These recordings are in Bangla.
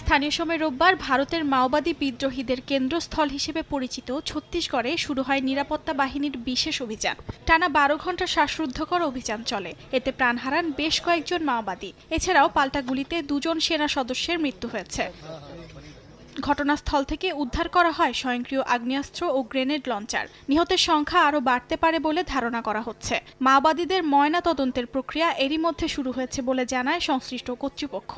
স্থানীয় সময় রোববার ভারতের মাওবাদী বিদ্রোহীদের কেন্দ্রস্থল হিসেবে পরিচিত ছত্তিশগড়ে শুরু হয় নিরাপত্তা বাহিনীর বিশেষ অভিযান। টানা 12 ঘন্টা শ্বাসরুদ্ধকর অভিযান চলে। এতে প্রাণ হারান বেশ কয়েকজন মাওবাদী। এছাড়াও পাল্টা গুলিতে 2 জন সেনা সদস্যের মৃত্যু হয়েছে। ঘটনাস্থল থেকে উদ্ধার করা হয় স্বয়ংক্রিয় আগ্নেয়াস্ত্র ও গ্রেনেড লঞ্চার। নিহতের সংখ্যা আরও বাড়তে পারে বলে ধারণা করা হচ্ছে। মাওবাদীদের ময়না তদন্তের প্রক্রিয়া এরই মধ্যে শুরু হয়েছে বলে জানায় সংশ্লিষ্ট কর্তৃপক্ষ।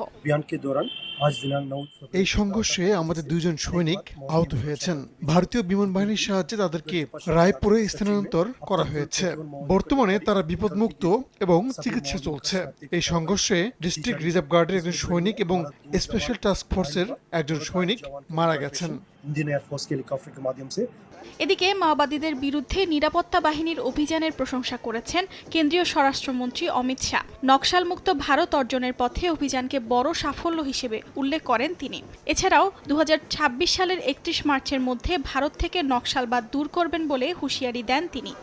এই সংঘর্ষে আমাদের 2 জন সৈনিক আহত হয়েছেন। ভারতীয় বিমান বাহিনীর সাহায্যে তাদেরকে রায়পুরে স্থানান্তর করা হয়েছে। বর্তমানে তারা বিপদমুক্ত এবং চিকিৎসা চলছে। এই সংঘর্ষে ডিস্ট্রিক্ট রিজার্ভ গার্ডের একজন সৈনিক এবং স্পেশাল টাস্ক ফোর্সের একজন সৈনিক মারা গেছেন। এদিকে মাওবাদীদের বিরুদ্ধে নিরাপত্তা বাহিনীর অভিযানের প্রশংসা করেছেন কেন্দ্রীয় স্বরাষ্ট্রমন্ত্রী অমিত শাহ। নকশালমুক্ত ভারত অর্জনের পথে অভিযানকে বড় সাফল্য হিসেবে উল্লেখ করেন তিনি। এছাড়াও 2026 সালের 31 মার্চের মধ্যে ভারত থেকে নকশালবাদ দূর করবেন বলে হুঁশিয়ারি দেন তিনি।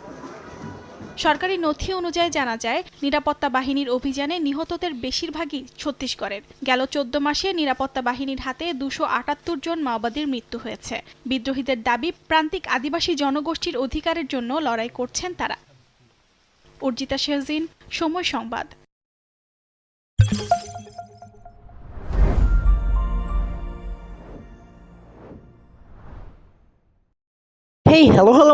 সরকারি নথি অনুযায়ী জানা যায়, নিরাপত্তা বাহিনীর অভিযানে নিহতদের বেশিরভাগই ছত্তিশগড়ের। গেল 14 মাসে নিরাপত্তা বাহিনীর হাতে 278 জন মাওবাদীর মৃত্যু হয়েছে। বিদ্রোহীদের দাবি, প্রান্তিক আদিবাসী জনগোষ্ঠীর অধিকারের জন্য লড়াই করছেন তারা। অর্জিতা শেহজিন, সময় সংবাদ। Hey, hello, hello.